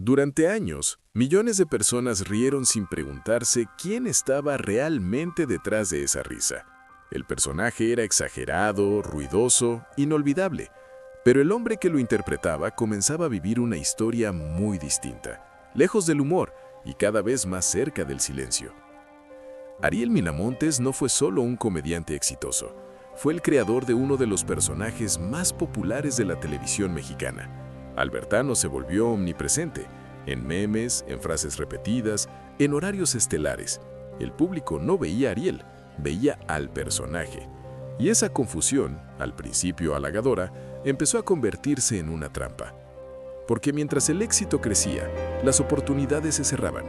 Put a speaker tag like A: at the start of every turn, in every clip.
A: Durante años, millones de personas rieron sin preguntarse quién estaba realmente detrás de esa risa. El personaje era exagerado, ruidoso, inolvidable, pero el hombre que lo interpretaba comenzaba a vivir una historia muy distinta, lejos del humor y cada vez más cerca del silencio. Ariel Miramontes no fue solo un comediante exitoso, fue el creador de uno de los personajes más populares de la televisión mexicana. Albertano se volvió omnipresente, en memes, en frases repetidas, en horarios estelares. El público no veía a Ariel, veía al personaje. Y esa confusión, al principio halagadora, empezó a convertirse en una trampa. Porque mientras el éxito crecía, las oportunidades se cerraban.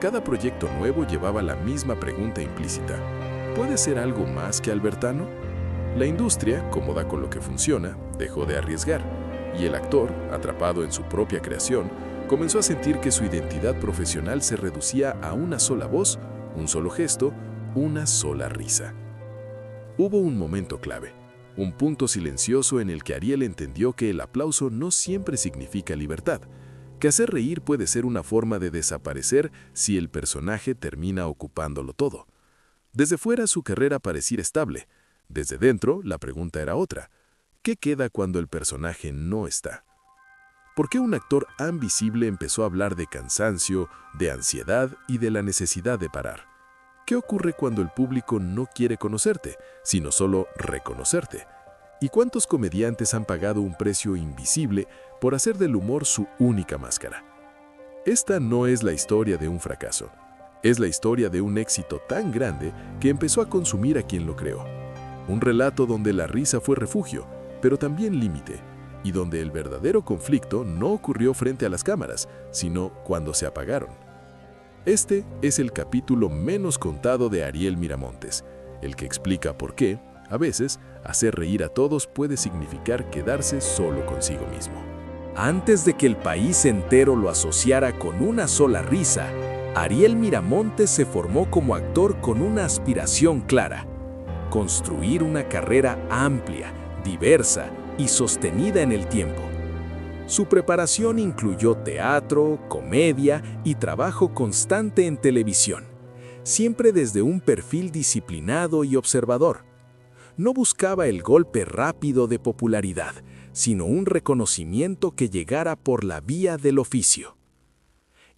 A: Cada proyecto nuevo llevaba la misma pregunta implícita: ¿puede ser algo más que Albertano? La industria, cómoda con lo que funciona, dejó de arriesgar, y el actor, atrapado en su propia creación, comenzó a sentir que su identidad profesional se reducía a una sola voz, un solo gesto, una sola risa. Hubo un momento clave, un punto silencioso en el que Ariel entendió que el aplauso no siempre significa libertad, que hacer reír puede ser una forma de desaparecer si el personaje termina ocupándolo todo. Desde fuera su carrera parecía estable, desde dentro la pregunta era otra: ¿qué queda cuando el personaje no está? ¿Por qué un actor invisible empezó a hablar de cansancio, de ansiedad y de la necesidad de parar? ¿Qué ocurre cuando el público no quiere conocerte, sino solo reconocerte? ¿Y cuántos comediantes han pagado un precio invisible por hacer del humor su única máscara? Esta no es la historia de un fracaso. Es la historia de un éxito tan grande que empezó a consumir a quien lo creó. Un relato donde la risa fue refugio, pero también límite, y donde el verdadero conflicto no ocurrió frente a las cámaras, sino cuando se apagaron. Este es el capítulo menos contado de Ariel Miramontes, el que explica por qué, a veces, hacer reír a todos puede significar quedarse solo consigo mismo.
B: Antes de que el país entero lo asociara con una sola risa, Ariel Miramontes se formó como actor con una aspiración clara: construir una carrera amplia, diversa y sostenida en el tiempo. Su preparación incluyó teatro, comedia y trabajo constante en televisión, siempre desde un perfil disciplinado y observador. No buscaba el golpe rápido de popularidad, sino un reconocimiento que llegara por la vía del oficio.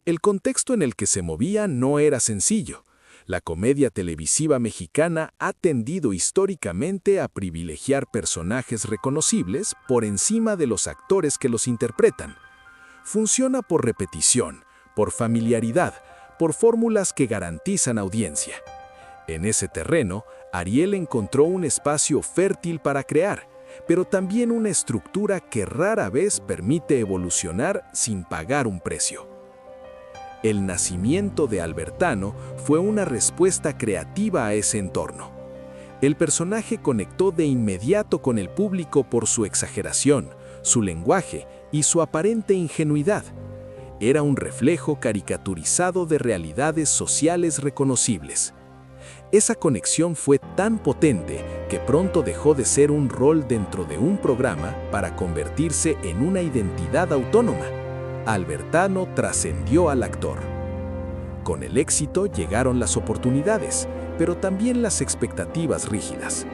B: El contexto en el que se movía no era sencillo. La comedia televisiva mexicana ha tendido históricamente a privilegiar personajes reconocibles por encima de los actores que los interpretan. Funciona por repetición, por familiaridad, por fórmulas que garantizan audiencia. En ese terreno, Ariel encontró un espacio fértil para crear, pero también una estructura que rara vez permite evolucionar sin pagar un precio. El nacimiento de Albertano fue una respuesta creativa a ese entorno. El personaje conectó de inmediato con el público por su exageración, su lenguaje y su aparente ingenuidad. Era un reflejo caricaturizado de realidades sociales reconocibles. Esa conexión fue tan potente que pronto dejó de ser un rol dentro de un programa para convertirse en una identidad autónoma. Albertano trascendió al actor. Con el éxito llegaron las oportunidades, pero también las expectativas rígidas.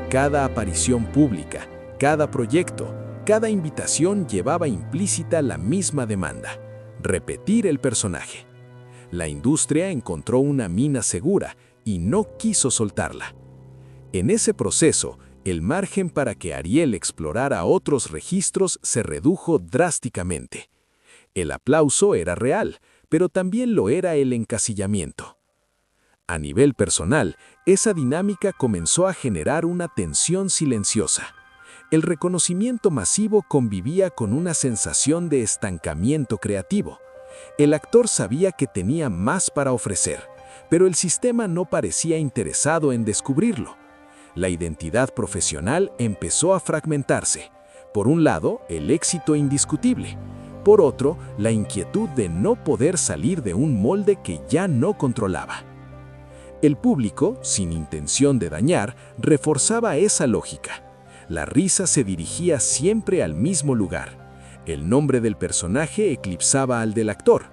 B: Cada aparición pública, cada proyecto, cada invitación llevaba implícita la misma demanda: repetir el personaje. La industria encontró una mina segura y no quiso soltarla. En ese proceso, el margen para que Ariel explorara otros registros se redujo drásticamente. El aplauso era real, pero también lo era el encasillamiento. A nivel personal, esa dinámica comenzó a generar una tensión silenciosa. El reconocimiento masivo convivía con una sensación de estancamiento creativo. El actor sabía que tenía más para ofrecer, pero el sistema no parecía interesado en descubrirlo. La identidad profesional empezó a fragmentarse. Por un lado, el éxito indiscutible. Por otro, la inquietud de no poder salir de un molde que ya no controlaba. El público, sin intención de dañar, reforzaba esa lógica. La risa se dirigía siempre al mismo lugar. El nombre del personaje eclipsaba al del actor,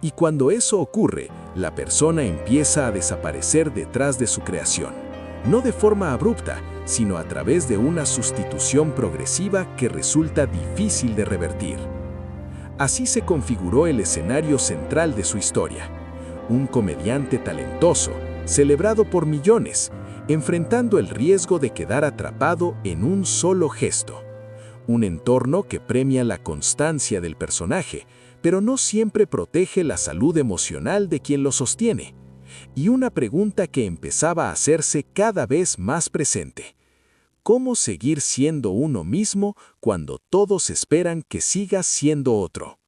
B: y cuando eso ocurre, la persona empieza a desaparecer detrás de su creación, no de forma abrupta, sino a través de una sustitución progresiva que resulta difícil de revertir. Así se configuró el escenario central de su historia, un comediante talentoso, celebrado por millones, enfrentando el riesgo de quedar atrapado en un solo gesto. Un entorno que premia la constancia del personaje, pero no siempre protege la salud emocional de quien lo sostiene. Y una pregunta que empezaba a hacerse cada vez más presente: ¿cómo seguir siendo uno mismo cuando todos esperan que sigas siendo otro?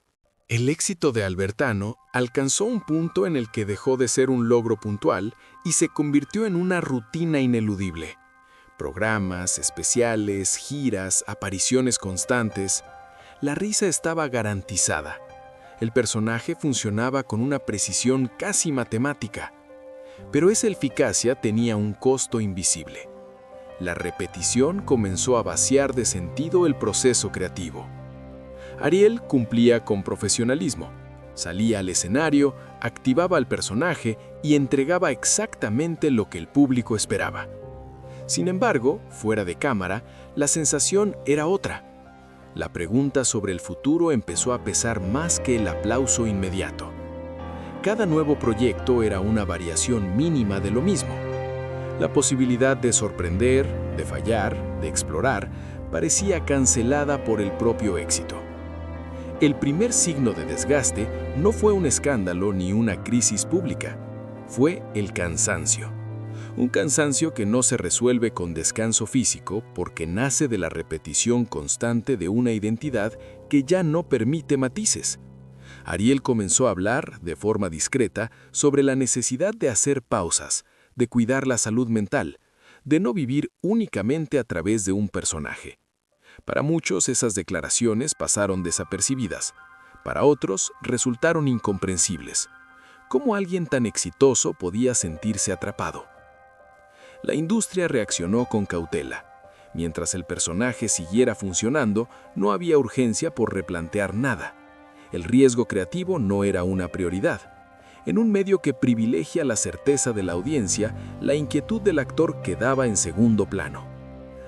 A: El éxito de Albertano alcanzó un punto en el que dejó de ser un logro puntual y se convirtió en una rutina ineludible. Programas, especiales, giras, apariciones constantes. La risa estaba garantizada. El personaje funcionaba con una precisión casi matemática. Pero esa eficacia tenía un costo invisible. La repetición comenzó a vaciar de sentido el proceso creativo. Ariel cumplía con profesionalismo. Salía al escenario, activaba al personaje y entregaba exactamente lo que el público esperaba. Sin embargo, fuera de cámara, la sensación era otra. La pregunta sobre el futuro empezó a pesar más que el aplauso inmediato. Cada nuevo proyecto era una variación mínima de lo mismo. La posibilidad de sorprender, de fallar, de explorar, parecía cancelada por el propio éxito. El primer signo de desgaste no fue un escándalo ni una crisis pública, fue el cansancio. Un cansancio que no se resuelve con descanso físico porque nace de la repetición constante de una identidad que ya no permite matices. Ariel comenzó a hablar, de forma discreta, sobre la necesidad de hacer pausas, de cuidar la salud mental, de no vivir únicamente a través de un personaje. Para muchos esas declaraciones pasaron desapercibidas, para otros resultaron incomprensibles. ¿Cómo alguien tan exitoso podía sentirse atrapado? La industria reaccionó con cautela. Mientras el personaje siguiera funcionando, no había urgencia por replantear nada. El riesgo creativo no era una prioridad. En un medio que privilegia la certeza de la audiencia, la inquietud del actor quedaba en segundo plano.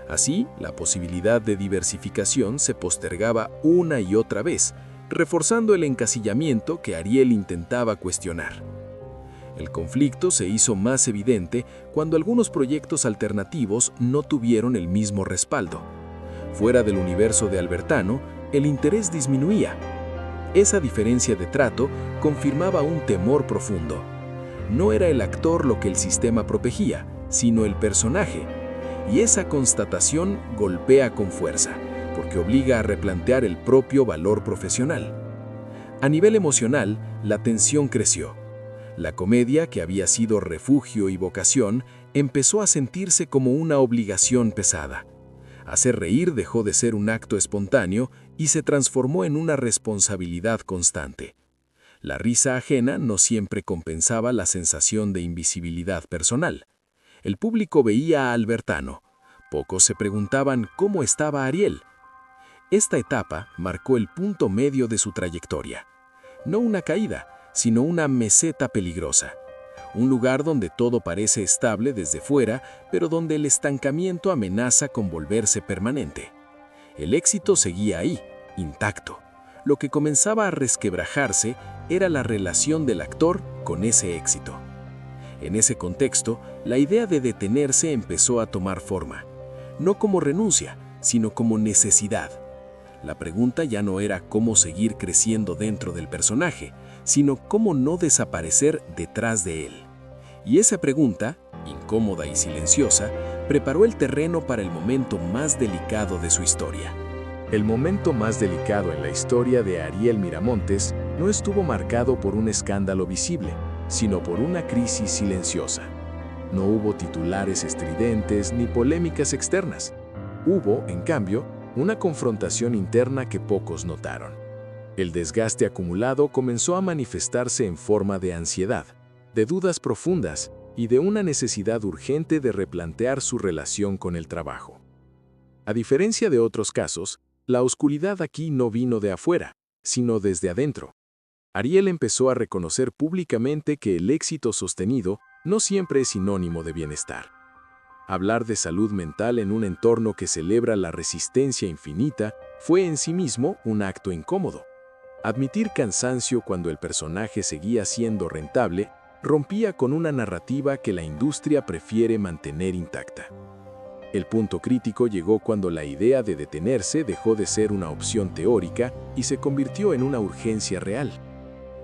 A: Así, la posibilidad de diversificación se postergaba una y otra vez, reforzando el encasillamiento que Ariel intentaba cuestionar. El conflicto se hizo más evidente cuando algunos proyectos alternativos no tuvieron el mismo respaldo. Fuera del universo de Albertano, el interés disminuía. Esa diferencia de trato confirmaba un temor profundo. No era el actor lo que el sistema protegía, sino el personaje. Y esa constatación golpea con fuerza, porque obliga a replantear el propio valor profesional. A nivel emocional, la tensión creció. La comedia, que había sido refugio y vocación, empezó a sentirse como una obligación pesada. Hacer reír dejó de ser un acto espontáneo y se transformó en una responsabilidad constante. La risa ajena no siempre compensaba la sensación de invisibilidad personal. El público veía a Albertano. Pocos se preguntaban cómo estaba Ariel. Esta etapa marcó el punto medio de su trayectoria. No una caída, sino una meseta peligrosa. Un lugar donde todo parece estable desde fuera, pero donde el estancamiento amenaza con volverse permanente. El éxito seguía ahí, intacto. Lo que comenzaba a resquebrajarse era la relación del actor con ese éxito. En ese contexto, la idea de detenerse empezó a tomar forma, no como renuncia, sino como necesidad. La pregunta ya no era cómo seguir creciendo dentro del personaje, sino cómo no desaparecer detrás de él. Y esa pregunta, incómoda y silenciosa, preparó el terreno para el momento más delicado de su historia.
B: El momento más delicado en la historia de Ariel Miramontes no estuvo marcado por un escándalo visible, sino por una crisis silenciosa. No hubo titulares estridentes ni polémicas externas. Hubo, en cambio, una confrontación interna que pocos notaron. El desgaste acumulado comenzó a manifestarse en forma de ansiedad, de dudas profundas y de una necesidad urgente de replantear su relación con el trabajo. A diferencia de otros casos, La oscuridad aquí no vino de afuera, sino desde adentro. Ariel empezó a reconocer públicamente que el éxito sostenido no siempre es sinónimo de bienestar. Hablar de salud mental en un entorno que celebra la resistencia infinita fue en sí mismo un acto incómodo. Admitir cansancio cuando el personaje seguía siendo rentable rompía con una narrativa que la industria prefiere mantener intacta. El punto crítico llegó cuando la idea de detenerse dejó de ser una opción teórica y se convirtió en una urgencia real.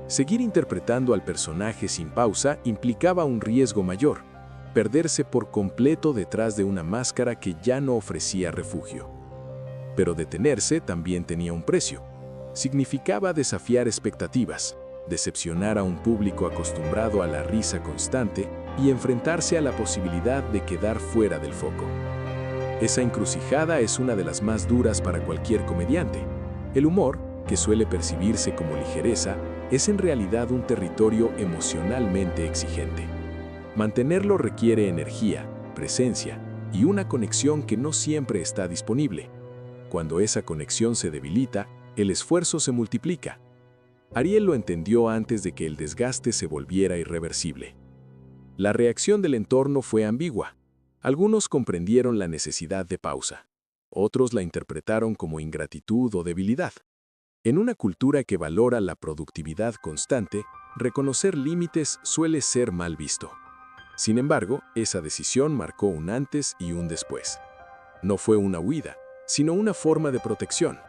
B: Seguir interpretando al personaje sin pausa implicaba un riesgo mayor: perderse por completo detrás de una máscara que ya no ofrecía refugio. Pero detenerse también tenía un precio. Significaba desafiar expectativas, decepcionar a un público acostumbrado a la risa constante y enfrentarse a la posibilidad de quedar fuera del foco. Esa encrucijada es una de las más duras para cualquier comediante. El humor, que suele percibirse como ligereza, es en realidad un territorio emocionalmente exigente. Mantenerlo requiere energía, presencia y una conexión que no siempre está disponible. Cuando esa conexión se debilita, el esfuerzo se multiplica. Ariel lo entendió antes de que el desgaste se volviera irreversible. La reacción del entorno fue ambigua. Algunos comprendieron la necesidad de pausa. Otros la interpretaron como ingratitud o debilidad. En una cultura que valora la productividad constante, reconocer límites suele ser mal visto. Sin embargo, esa decisión marcó un antes y un después. No fue una huida, sino una forma de protección,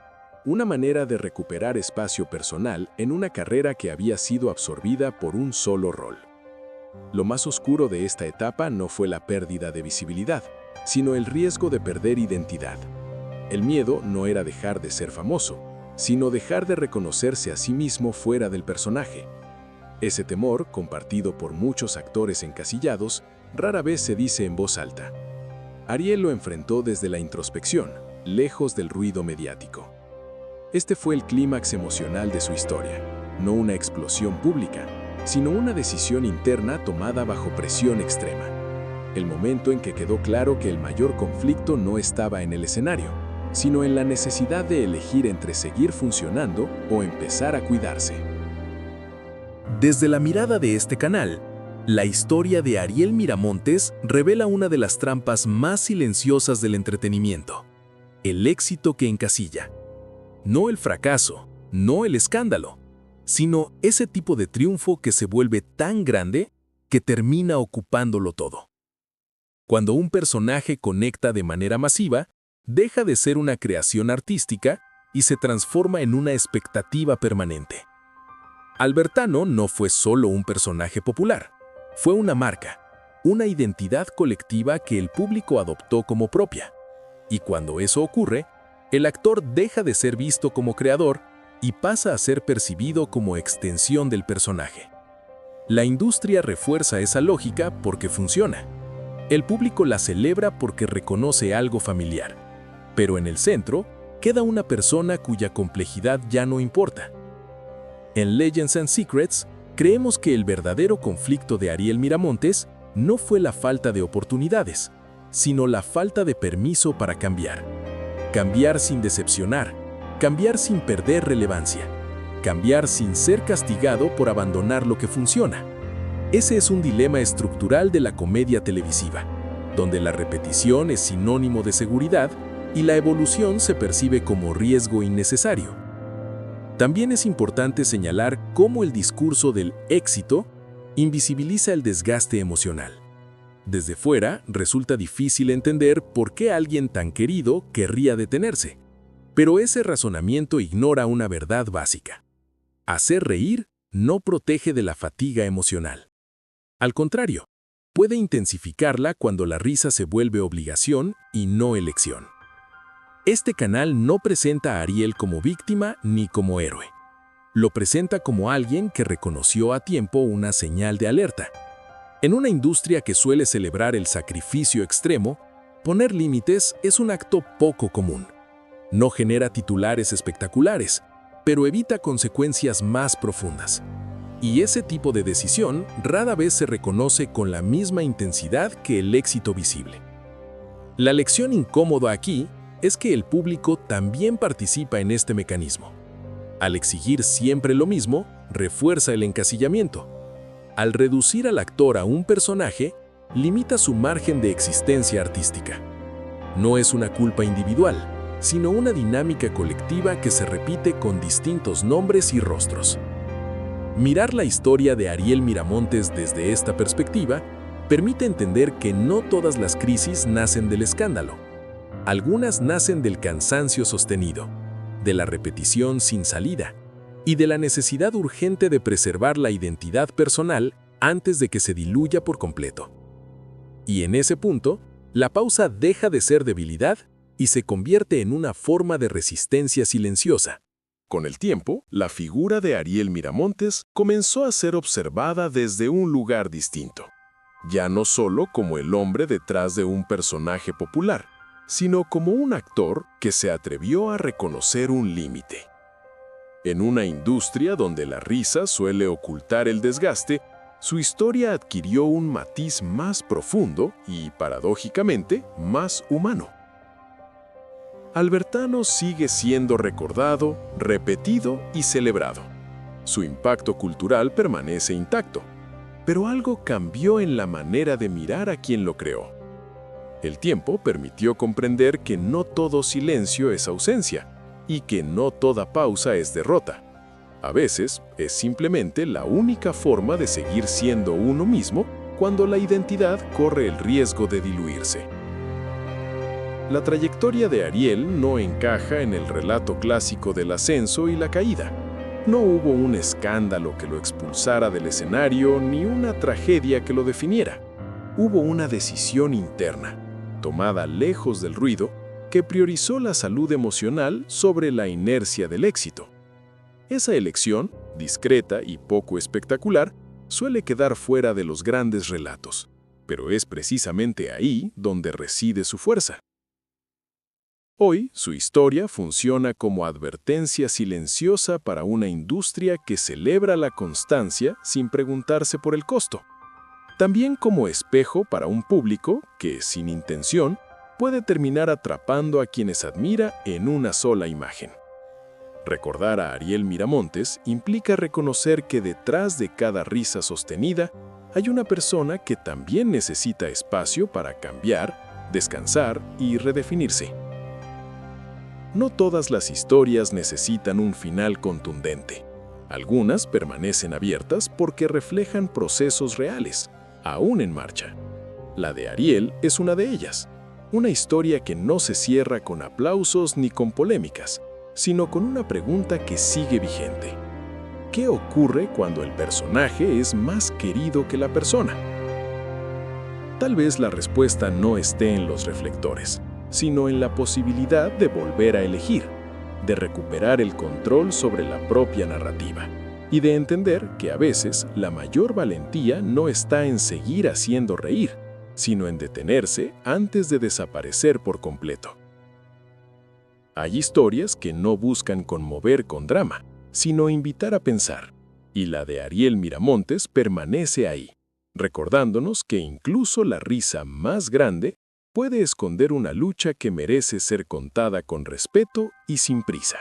B: una manera de recuperar espacio personal en una carrera que había sido absorbida por un solo rol. Lo más oscuro de esta etapa no fue la pérdida de visibilidad, sino el riesgo de perder identidad. El miedo no era dejar de ser famoso, sino dejar de reconocerse a sí mismo fuera del personaje. Ese temor, compartido por muchos actores encasillados, rara vez se dice en voz alta. Ariel lo enfrentó desde la introspección, lejos del ruido mediático. Este fue el clímax emocional de su historia, no una explosión pública, sino una decisión interna tomada bajo presión extrema. El momento en que quedó claro que el mayor conflicto no estaba en el escenario, sino en la necesidad de elegir entre seguir funcionando o empezar a cuidarse.
C: Desde la mirada de este canal, la historia de Ariel Miramontes revela una de las trampas más silenciosas del entretenimiento: el éxito que encasilla. No el fracaso, no el escándalo, sino ese tipo de triunfo que se vuelve tan grande que termina ocupándolo todo. Cuando un personaje conecta de manera masiva, deja de ser una creación artística y se transforma en una expectativa permanente. Albertano no fue solo un personaje popular, fue una marca, una identidad colectiva que el público adoptó como propia. Y cuando eso ocurre, el actor deja de ser visto como creador y pasa a ser percibido como extensión del personaje. La industria refuerza esa lógica porque funciona. El público la celebra porque reconoce algo familiar. Pero en el centro queda una persona cuya complejidad ya no importa. En Legends and Secrets, creemos que el verdadero conflicto de Ariel Miramontes no fue la falta de oportunidades, sino la falta de permiso para cambiar. Cambiar sin decepcionar, cambiar sin perder relevancia, cambiar sin ser castigado por abandonar lo que funciona. Ese es un dilema estructural de la comedia televisiva, donde la repetición es sinónimo de seguridad y la evolución se percibe como riesgo innecesario. También es importante señalar cómo el discurso del éxito invisibiliza el desgaste emocional. Desde fuera, resulta difícil entender por qué alguien tan querido querría detenerse. Pero ese razonamiento ignora una verdad básica. Hacer reír no protege de la fatiga emocional. Al contrario, puede intensificarla cuando la risa se vuelve obligación y no elección. Este canal no presenta a Ariel como víctima ni como héroe. Lo presenta como alguien que reconoció a tiempo una señal de alerta. En una industria que suele celebrar el sacrificio extremo, poner límites es un acto poco común. No genera titulares espectaculares, pero evita consecuencias más profundas. Y ese tipo de decisión rara vez se reconoce con la misma intensidad que el éxito visible. La lección incómoda aquí es que el público también participa en este mecanismo. Al exigir siempre lo mismo, refuerza el encasillamiento. Al reducir al actor a un personaje, limita su margen de existencia artística. No es una culpa individual, sino una dinámica colectiva que se repite con distintos nombres y rostros. Mirar la historia de Ariel Miramontes desde esta perspectiva permite entender que no todas las crisis nacen del escándalo. Algunas nacen del cansancio sostenido, de la repetición sin salida y de la necesidad urgente de preservar la identidad personal antes de que se diluya por completo. Y en ese punto, la pausa deja de ser debilidad y se convierte en una forma de resistencia silenciosa.
A: Con el tiempo, la figura de Ariel Miramontes comenzó a ser observada desde un lugar distinto. Ya no solo como el hombre detrás de un personaje popular, sino como un actor que se atrevió a reconocer un límite. En una industria donde la risa suele ocultar el desgaste, su historia adquirió un matiz más profundo y, paradójicamente, más humano. Albertano sigue siendo recordado, repetido y celebrado. Su impacto cultural permanece intacto, pero algo cambió en la manera de mirar a quien lo creó. El tiempo permitió comprender que no todo silencio es ausencia y que no toda pausa es derrota. A veces es simplemente la única forma de seguir siendo uno mismo cuando la identidad corre el riesgo de diluirse. La trayectoria de Ariel no encaja en el relato clásico del ascenso y la caída. No hubo un escándalo que lo expulsara del escenario ni una tragedia que lo definiera. Hubo una decisión interna, tomada lejos del ruido, que priorizó la salud emocional sobre la inercia del éxito. Esa elección, discreta y poco espectacular, suele quedar fuera de los grandes relatos, pero es precisamente ahí donde reside su fuerza. Hoy, su historia funciona como advertencia silenciosa para una industria que celebra la constancia sin preguntarse por el costo. También como espejo para un público que, sin intención, puede terminar atrapando a quienes admira en una sola imagen. Recordar a Ariel Miramontes implica reconocer que detrás de cada risa sostenida hay una persona que también necesita espacio para cambiar, descansar y redefinirse. No todas las historias necesitan un final contundente. Algunas permanecen abiertas porque reflejan procesos reales, aún en marcha. La de Ariel es una de ellas, una historia que no se cierra con aplausos ni con polémicas, sino con una pregunta que sigue vigente. ¿Qué ocurre cuando el personaje es más querido que la persona? Tal vez la respuesta no esté en los reflectores, sino en la posibilidad de volver a elegir, de recuperar el control sobre la propia narrativa y de entender que a veces la mayor valentía no está en seguir haciendo reír, sino en detenerse antes de desaparecer por completo. Hay historias que no buscan conmover con drama, sino invitar a pensar, y la de Ariel Miramontes permanece ahí, recordándonos que incluso la risa más grande puede esconder una lucha que merece ser contada con respeto y sin prisa.